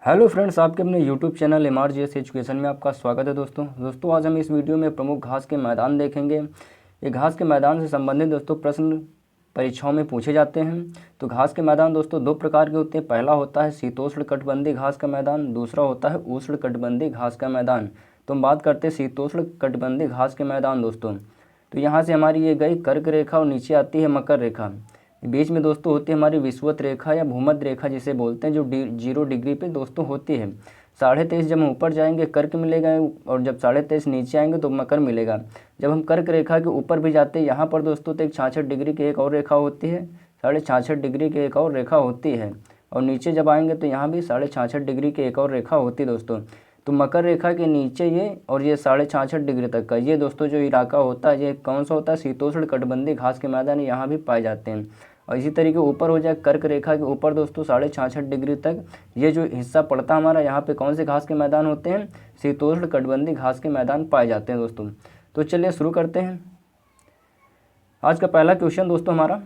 Hello friends, आपके अपने YouTube channel MRGS education में आपका स्वागत है। दोस्तों आज हम इस वीडियो में प्रमुख घास के मैदान देखेंगे। ये घास के मैदान से संबंधित दोस्तों प्रश्न परीक्षाओं में पूछे जाते हैं। तो घास के मैदान दोस्तों दो प्रकार के होते हैं। पहला होता है शीतोष्ण कटिबंधीय घास का मैदान, दूसरा होता है उष्ण कटिबंधीय घास का मैदान। तो हम बात करते हैं शीतोष्ण कटिबंधीय घास के मैदान दोस्तों। तो यहाँ से हमारी ये गई कर्क रेखा और नीचे आती है मकर रेखा। बीच में दोस्तों होती है हमारी विषुवत रेखा या भूमध्य रेखा जिसे बोलते हैं, जो 0 डिग्री पे दोस्तों होती है। 23.5 जब हम ऊपर जाएंगे कर्क मिलेगा, और जब 23.5 नीचे आएंगे तो मकर मिलेगा। जब हम कर्क रेखा के ऊपर भी जाते हैं यहाँ पर दोस्तों तो एक 66 डिग्री की एक और रेखा होती है, 66.5 डिग्री की एक और रेखा होती है। और नीचे जब आएंगे तो यहाँ भी 66.5 डिग्री की एक और रेखा होती है दोस्तों। तो मकर रेखा के नीचे ये और ये 66.5 डिग्री तक का ये दोस्तों जो इलाका होता है, ये कौन सा होता है? शीतोष्ण कटिबंधीय घास के मैदान यहाँ भी पाए जाते हैं। और इसी तरीके ऊपर हो जाए कर्क रेखा के ऊपर दोस्तों 66.5 डिग्री तक ये जो हिस्सा पड़ता है हमारा, यहाँ पे कौन से घास के मैदान होते हैं? शीतोष्ण कटिबंधीय घास के मैदान पाए जाते हैं दोस्तों। तो चलिए शुरू करते हैं। आज का पहला क्वेश्चन दोस्तों हमारा,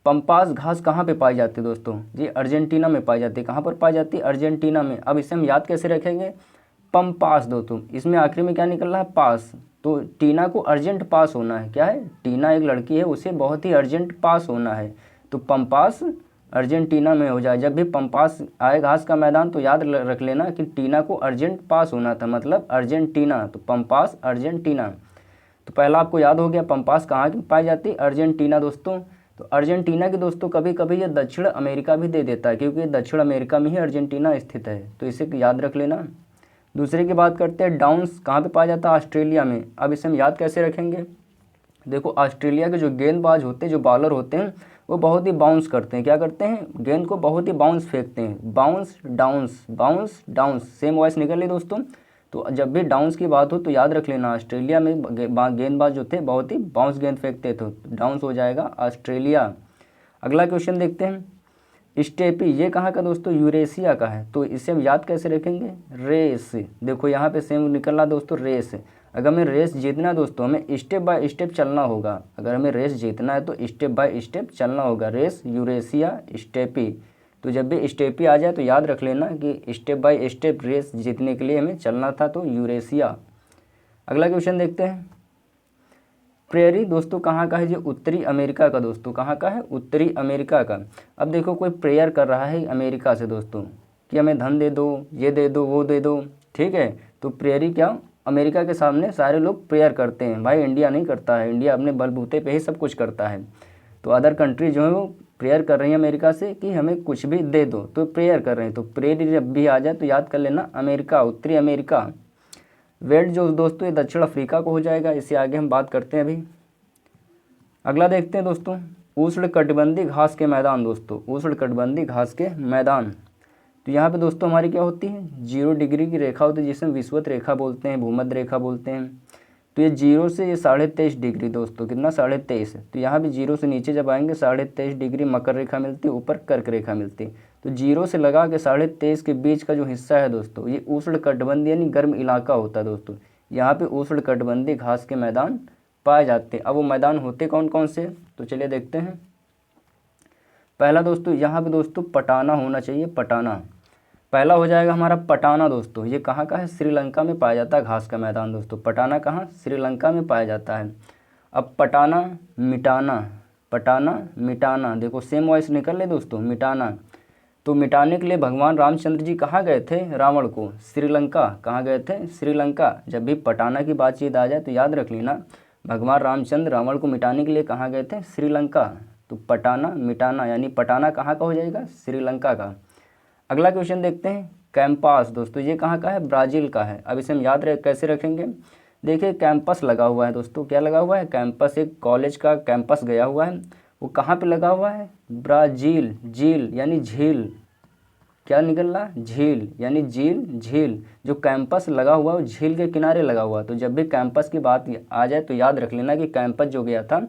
पंपास घास कहाँ पे पाई जाती है दोस्तों? ये अर्जेंटीना में पाई जाती है। कहाँ पर पाई जाती है? अर्जेंटीना में। अब इसे हम याद कैसे रखेंगे? पंपास दोस्तों, इसमें आखिरी में क्या निकल रहा है? पास। तो टीना को अर्जेंट पास होना है। क्या है? टीना एक लड़की है, उसे बहुत ही अर्जेंट पास होना है। तो पंपास अर्जेंटीना में हो जाए। जब भी पंपास आए घास का मैदान तो याद रख लेना कि टीना को अर्जेंट पास होना था, मतलब अर्जेंटीना। तो पंपास अर्जेंटीना। तो पहला आपको याद हो गया पंपास कहाँ की पाई जाती है? अर्जेंटीना दोस्तों। तो अर्जेंटीना के दोस्तों कभी कभी ये दक्षिण अमेरिका भी दे देता है, क्योंकि दक्षिण अमेरिका में ही अर्जेंटीना स्थित है, तो इसे याद रख लेना। दूसरे की बात करते हैं, डाउन्स कहाँ पे पाया जाता है? ऑस्ट्रेलिया में। अब इसे हम याद कैसे रखेंगे? देखो ऑस्ट्रेलिया के जो गेंदबाज होते हैं, जो बॉलर होते हैं, वो बहुत ही बाउंस करते हैं। क्या करते हैं? गेंद को बहुत ही बाउंस फेंकते हैं। Bounce Downs, bounce Downs, same voice निकल ली दोस्तों। तो जब भी डाउंस की बात हो तो याद रख लेना, ऑस्ट्रेलिया में गेंदबाज जो थे बहुत ही बाउंस गेंद फेंकते थे। डाउंस हो जाएगा ऑस्ट्रेलिया। अगला क्वेश्चन देखते हैं, स्टेपी ये कहाँ का दोस्तों? यूरेशिया का है। तो इसे हम याद कैसे रखेंगे? रेस। देखो यहाँ पे सेम निकल रहा दोस्तों, रेस। अगर हमें रेस जीतना है दोस्तों, हमें स्टेप बाय स्टेप चलना होगा। अगर हमें रेस जीतना है तो स्टेप बाय स्टेप चलना होगा। Race, Eurasia, steppe. तो जब भी स्टेपी आ जाए तो याद रख लेना कि स्टेप बाय स्टेप रेस जीतने के लिए हमें चलना था, तो यूरेशिया। अगला क्वेश्चन देखते हैं, प्रेयरी दोस्तों कहाँ का है? जो उत्तरी अमेरिका का दोस्तों। कहाँ का है? उत्तरी अमेरिका का। अब देखो कोई प्रेयर कर रहा है अमेरिका से दोस्तों कि हमें धन दे दो, ये दे दो, वो दे दो, ठीक है। तो प्रेयरी क्या? अमेरिका के सामने सारे लोग प्रेयर करते हैं। भाई इंडिया नहीं करता है, इंडिया अपने बलबूते पे ही सब कुछ करता है। तो अदर कंट्री जो है वो प्रेयर कर रही है अमेरिका से कि हमें कुछ भी दे दो, तो प्रेयर कर रहे हैं। तो प्रेयरी जब भी आ जाए तो याद कर लेना अमेरिका, उत्तरी अमेरिका। वेट जो दोस्तों ये दक्षिण अफ्रीका को हो जाएगा। इससे आगे हम बात करते हैं अभी। अगला देखते हैं दोस्तों, उष्ण कटिबंधीय घास के मैदान दोस्तों। उष्ण कटिबंधीय घास के मैदान। तो यहाँ पे दोस्तों हमारी क्या होती है? 0 डिग्री की रेखा होती है, जिसे हम विषुवत रेखा बोलते हैं, भूमध्य रेखा बोलते हैं। तो ये 0 से ये 23.5 डिग्री दोस्तों, कितना? 23.5। तो यहाँ भी 0 से नीचे जब आएंगे 23.5 डिग्री मकर रेखा मिलती है, ऊपर कर्क रेखा मिलती है। तो 0 से लगा के 23.5 के बीच का जो हिस्सा है दोस्तों, ये उष्ण कटिबंधीय यानी गर्म इलाका होता है दोस्तों। यहाँ पे उष्ण कटिबंधीय घास के मैदान पाए जाते हैं। अब वो मैदान होते कौन कौन से? तो चलिए देखते हैं। पहला दोस्तों यहाँ पे दोस्तों पटाना होना चाहिए, पटाना। पहला हो जाएगा हमारा पटाना दोस्तों। ये कहाँ का है? श्रीलंका में पाया जाता है घास का मैदान दोस्तों। पटाना कहाँ? श्रीलंका में पाया जाता है। अब पटाना मिटाना, पटाना मिटाना, देखो सेम वॉइस निकल ले दोस्तों, मिटाना। तो मिटाने के लिए भगवान रामचंद्र जी कहाँ गए थे? रावण को। श्रीलंका। कहाँ गए थे? श्रीलंका। जब भी पटाना की बातचीत आ जाए तो याद रख लेना, भगवान रामचंद्र रावण को मिटाने के लिए कहाँ गए थे? श्रीलंका। तो पटाना मिटाना यानी पटाना कहाँ का हो जाएगा? श्रीलंका का। अगला क्वेश्चन देखते हैं, कैंपस दोस्तों ये कहाँ का है? ब्राज़ील का है। अब इसे हम याद कैसे रखेंगे? देखिए कैंपस लगा हुआ है दोस्तों। क्या लगा हुआ है? कैंपस। एक कॉलेज का कैंपस गया हुआ है, वो कहाँ पे लगा हुआ है? ब्राज़ील। झील यानी झील। क्या निकल रहा? झील यानी झील, झील। जो कैंपस लगा हुआ है वो झील के किनारे लगा हुआ है। तो जब भी कैंपस की बात आ जाए तो याद रख लेना कि कैंपस जो गया था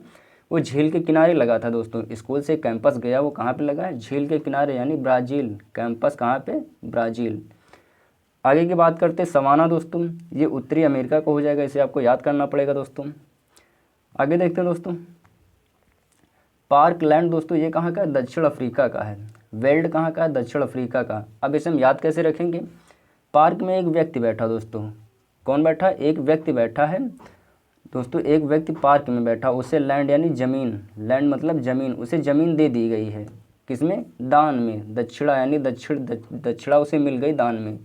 वो झील के किनारे लगा था दोस्तों। स्कूल से कैंपस गया, वो कहाँ पे लगा है? झील के किनारे यानी ब्राज़ील। कैंपस कहाँ पे? ब्राज़ील। आगे की बात करते हैं, सवाना दोस्तों। ये उत्तरी अमेरिका को हो जाएगा, इसे आपको याद करना पड़ेगा दोस्तों। आगे देखते हैं दोस्तों, पार्कलैंड दोस्तों ये कहाँ का है? दक्षिण अफ्रीका का है। वेल्ड कहाँ का है? दक्षिण अफ्रीका का। अब इसे हम याद कैसे रखेंगे? पार्क में एक व्यक्ति बैठा दोस्तों, कौन बैठा? एक व्यक्ति बैठा है दोस्तों, एक व्यक्ति पार्क में बैठा, उसे लैंड यानी ज़मीन, लैंड मतलब ज़मीन, उसे ज़मीन दे दी गई है। किसमें? दान में। दक्षिणा यानी दक्षिणा उसे मिल गई दान में।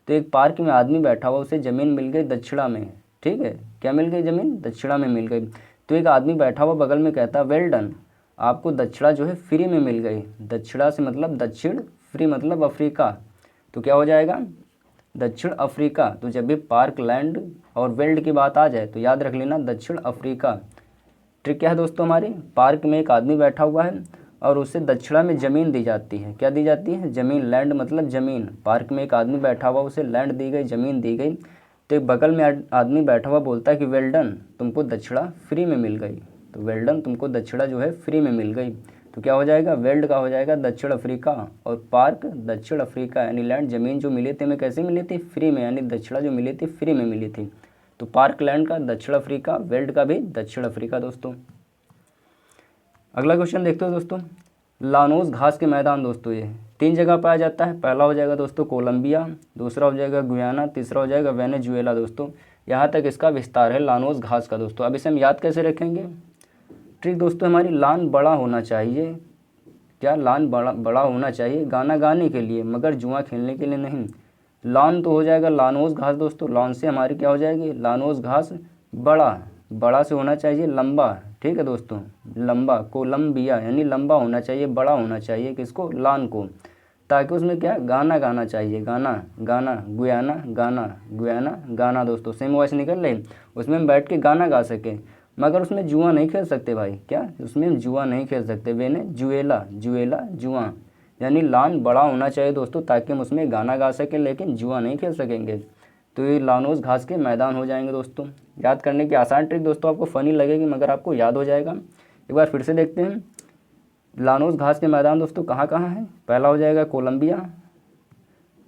तो एक पार्क में आदमी बैठा हुआ, उसे ज़मीन मिल गई दक्षिणा में। ठीक है, क्या मिल गई? ज़मीन दक्षिणा में मिल गई। तो एक आदमी बैठा हुआ बगल में कहता वेल डन, आपको दक्षिणा जो है फ्री में मिल गई। दक्षिणा से मतलब दक्षिण, फ्री मतलब अफ्रीका, तो क्या हो जाएगा? दक्षिण अफ्रीका। तो जब भी पार्क, लैंड और वेल्ड की बात आ जाए तो याद रख लेना दक्षिण अफ्रीका। ट्रिक क्या है दोस्तों हमारी? पार्क में एक आदमी बैठा हुआ है और उसे दक्षिणा में ज़मीन दी जाती है। क्या दी जाती है? ज़मीन। लैंड मतलब ज़मीन। पार्क में एक आदमी बैठा हुआ, उसे लैंड दी गई, ज़मीन दी गई। तो एक बगल में आदमी बैठा हुआ बोलता है कि वेल डन, तुमको दक्षिणा फ्री में मिल गई। तो वेल डन, तुमको दक्षिणा जो है फ्री में मिल गई। तो क्या हो जाएगा? वेल्ड का हो जाएगा दक्षिण अफ्रीका, और पार्क दक्षिण अफ्रीका यानी लैंड, ज़मीन जो मिली थी हमें कैसे मिली थी? फ्री में, यानी दक्षिणा जो मिली थी फ्री में मिली थी। तो पार्क लैंड का दक्षिण अफ्रीका, वेल्ड का भी दक्षिण अफ्रीका दोस्तों। अगला क्वेश्चन देखते हो दोस्तों। लानोस घास के मैदान दोस्तों ये 3 जगह पाया जाता है। पहला हो जाएगा दोस्तों कोलंबिया, दूसरा हो जाएगा गुयाना, तीसरा हो जाएगा वेनेजुएला दोस्तों। यहाँ तक इसका विस्तार है लानोस घास का दोस्तों। अब इसे हम याद कैसे रखेंगे? ट्रिक दोस्तों हमारी, लान बड़ा होना चाहिए। क्या? लान बड़ा होना चाहिए गाना गाने के लिए, मगर जुआ खेलने के लिए नहीं। लान तो हो जाएगा लानोस घास दोस्तों, लॉन से हमारी क्या हो जाएगी? लानोस घास। बड़ा से होना चाहिए लंबा। ठीक है दोस्तों, लंबा। कोलंबिया यानी लंबा होना चाहिए, बड़ा होना चाहिए किसको? लान को, ताकि उसमें क्या? गाना गाना चाहिए, गाना गाना, गुयाना गाना, गुयाना गाना दोस्तों। सेम वॉइस निकल रही, उसमें हम बैठ के गाना गा सकें, मगर उसमें जुआ नहीं खेल सकते भाई। क्या? उसमें हम जुआ नहीं खेल सकते। वेनेजुएला, जुएला जुआ, यानी लान बड़ा होना चाहिए दोस्तों, ताकि हम उसमें गाना गा सकें, लेकिन जुआ नहीं खेल सकेंगे। तो ये लानोस घास के मैदान हो जाएंगे दोस्तों। याद करने की आसान ट्रिक दोस्तों, आपको फ़नी लगेगी मगर आपको याद हो जाएगा। एक बार फिर से देखते हैं। लानोस घास के मैदान दोस्तों कहाँ कहाँ है? पहला हो जाएगा कोलंबिया,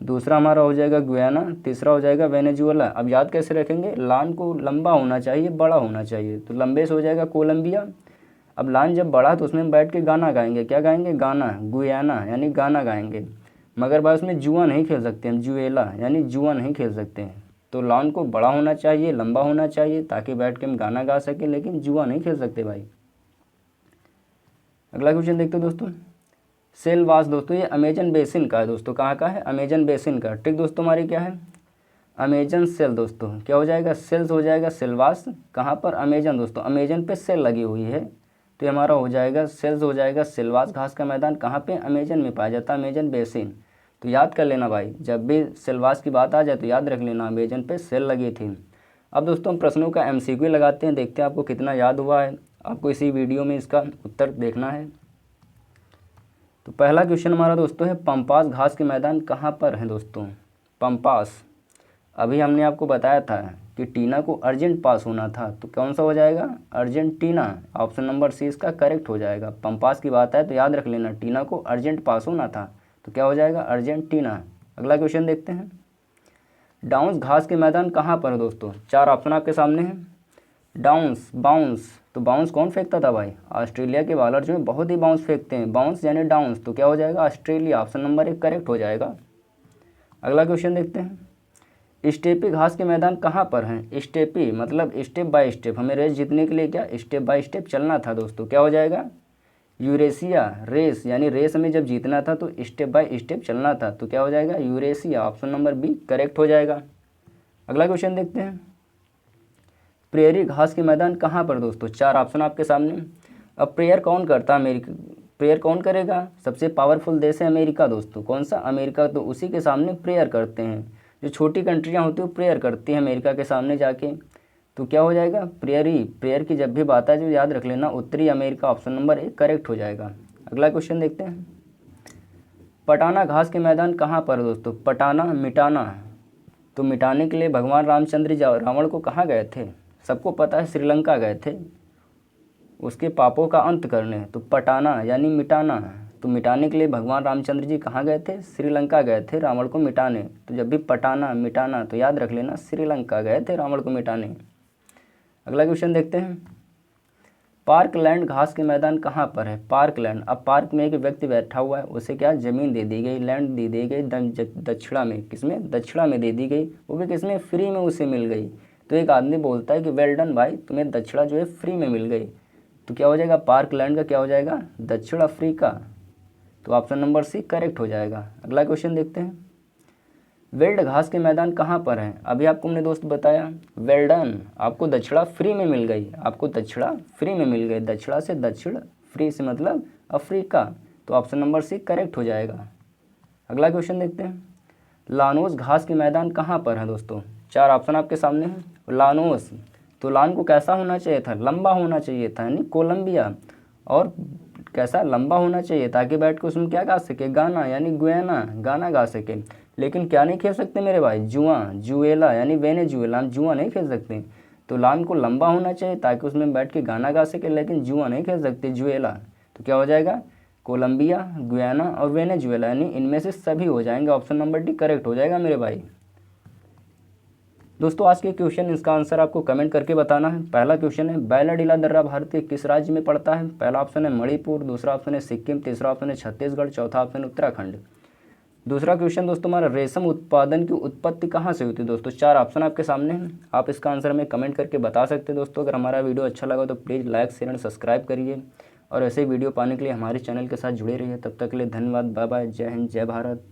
दूसरा हमारा हो जाएगा गुयाना, तीसरा हो जाएगा वेनेजुएला। अब याद कैसे रखेंगे? लान को लंबा होना चाहिए, बड़ा होना चाहिए, तो लंबे से हो जाएगा कोलंबिया। अब लान जब बड़ा तो उसमें हम बैठ के गाना गाएंगे। क्या गाएंगे? गाना, गुयाना यानी गाना गाएंगे, मगर भाई उसमें जुआ नहीं खेल सकते हम, जुएला यानी जुआ नहीं खेल सकते हैं। तो लान को बड़ा होना चाहिए, लंबा होना चाहिए, ताकि बैठ के हम गाना गा सकें, लेकिन जुआ नहीं खेल सकते भाई। अगला क्वेश्चन देखते हो दोस्तों। सेलवास दोस्तों ये अमेजन बेसिन का है दोस्तों। कहाँ का है? अमेजन बेसिन का। ट्रिक दोस्तों हमारी क्या है? अमेजन सेल दोस्तों, क्या हो जाएगा? सेल्स हो जाएगा सेलवास। कहाँ पर? अमेजन दोस्तों, अमेजन पे सेल लगी हुई है, तो ये हमारा हो जाएगा सेल्स हो जाएगा सेलवास घास का मैदान। कहाँ पे? अमेजन में पाया जाता है, अमेजन बेसिन। तो याद कर लेना भाई, जब भी सेलवास की बात आ जाए तो याद रख लेना अमेजन पे सेल लगी थी। अब दोस्तों हम प्रश्नों का MCQ लगाते हैं, देखते हैं आपको कितना याद हुआ है। आपको इसी वीडियो में इसका उत्तर देखना है। तो पहला क्वेश्चन हमारा दोस्तों है, पंपास घास के मैदान कहाँ पर हैं दोस्तों? पंपास, अभी हमने आपको बताया था कि टीना को अर्जेंट पास होना था, तो कौन सा हो जाएगा? अर्जेंटीना। ऑप्शन नंबर सी इसका करेक्ट हो जाएगा। पंपास की बात है तो याद रख लेना टीना को अर्जेंट पास होना था, तो क्या हो जाएगा? अर्जेंटीना। अगला क्वेश्चन देखते हैं। डाउन्स घास के मैदान कहाँ पर है दोस्तों? 4 ऑप्शन आपके सामने हैं। डाउन्स, बाउंस, तो बाउंस कौन फेंकता था भाई? ऑस्ट्रेलिया के बॉलर जो है बहुत ही बाउंस फेंकते हैं, बाउंस यानी डाउन्स, तो क्या हो जाएगा? ऑस्ट्रेलिया। ऑप्शन नंबर 1 करेक्ट हो जाएगा। अगला क्वेश्चन देखते हैं। स्टेपी घास के मैदान कहाँ पर हैं? स्टेपी मतलब स्टेप बाय स्टेप, हमें रेस जीतने के लिए क्या? स्टेप बाय स्टेप चलना था दोस्तों, क्या हो जाएगा? यूरेशिया। रेस यानी रेस में जब जीतना था तो स्टेप बाय स्टेप चलना था, तो क्या हो जाएगा? Eurasia. Option number B correct हो जाएगा। अगला क्वेश्चन देखते हैं। प्रेयरी घास के मैदान कहाँ पर दोस्तों? 4 ऑप्शन आपके सामने। अब प्रेयर कौन करता है? अमेरिका। प्रेयर कौन करेगा? सबसे पावरफुल देश है अमेरिका दोस्तों। कौन सा? अमेरिका। तो उसी के सामने प्रेयर करते हैं। जो छोटी कंट्रियाँ होती हैं वो प्रेयर करती हैं अमेरिका के सामने जाके, तो क्या हो जाएगा? प्रेयरी। प्रेयर की जब भी बात है जो याद रख लेना उत्तरी अमेरिका। ऑप्शन नंबर 1 करेक्ट हो जाएगा। अगला क्वेश्चन देखते हैं। पटाना घास के मैदान कहाँ पर है दोस्तों? पटाना, मिटाना, तो मिटाने के लिए भगवान रामचंद्र जी रावण को कहाँ गए थे? सबको पता है श्रीलंका गए थे उसके पापों का अंत करने। तो पटाना यानी मिटाना, तो मिटाने के लिए भगवान रामचंद्र जी कहाँ गए थे? श्रीलंका गए थे रावण को मिटाने। तो जब भी पटाना, मिटाना, तो याद रख लेना श्रीलंका गए थे रावण को मिटाने। अगला क्वेश्चन देखते हैं। पार्क लैंड घास के मैदान कहाँ पर है? पार्क लैंड, अब पार्क में एक व्यक्ति बैठा हुआ है, उसे क्या ज़मीन दे दी गई, लैंड दे दी गई दक्षिणा में, किसमें? दक्षिणा में दे दी गई, वो भी किसमें? फ्री में उसे मिल गई। तो एक आदमी बोलता है कि वेल डन भाई, तुम्हें दक्षिणा जो है फ्री में मिल गई। तो क्या हो जाएगा? पार्क लैंड का क्या हो जाएगा? दक्षिण अफ्रीका। तो ऑप्शन नंबर सी करेक्ट हो जाएगा। अगला क्वेश्चन देखते हैं। वेल्ड घास के मैदान कहाँ पर है? अभी आपको हमने दोस्त बताया वेल डन, आपको दक्षिणा फ्री में मिल गई, आपको दक्षिणा फ्री में मिल गई, दक्षिणा से दक्षिण, फ्री से मतलब अफ्रीका। तो ऑप्शन नंबर सी करेक्ट हो जाएगा। अगला क्वेश्चन देखते हैं। लानोस घास के मैदान कहाँ पर है दोस्तों? 4 ऑप्शन आपके सामने हैं। लानोस, तो लान को कैसा होना चाहिए था? लंबा होना चाहिए था, यानी कोलंबिया। और कैसा? लंबा होना चाहिए ताकि बैठ के उसमें क्या गा सके? गाना, यानी गुयाना, गाना गा सके। लेकिन क्या नहीं खेल सकते मेरे भाई? जुआ, जुएला यानी वेनेजुएला, हम जुआ नहीं खेल सकते। तो लान को लंबा होना चाहिए ताकि उसमें बैठ के गाना गा सके, लेकिन जुआ नहीं खेल सकते, जुएला। तो क्या हो जाएगा? कोलंबिया, गुयाना और वेनेजुएला, यानी इनमें से सभी हो जाएंगे। ऑप्शन नंबर डी करेक्ट हो जाएगा मेरे भाई। दोस्तों आज के क्वेश्चन, इसका आंसर आपको कमेंट करके बताना है। पहला क्वेश्चन है बैलाडीला दर्रा भारत के किस राज्य में पड़ता है? पहला ऑप्शन है मणिपुर, दूसरा ऑप्शन है सिक्किम, तीसरा ऑप्शन है छत्तीसगढ़, चौथा ऑप्शन है उत्तराखंड। दूसरा क्वेश्चन दोस्तों हमारा, रेशम उत्पादन की उत्पत्ति कहाँ से होती है? दोस्तों 4 ऑप्शन आपके सामने हैं, आप इसका आंसर हमें कमेंट करके बता सकते हैं। दोस्तों अगर हमारा वीडियो अच्छा लगा तो please like, share and subscribe करिए, और ऐसे वीडियो पाने के लिए हमारे चैनल के साथ जुड़े रहिए। तब तक के लिए धन्यवाद, बाय बाय, जय हिंद, जय भारत।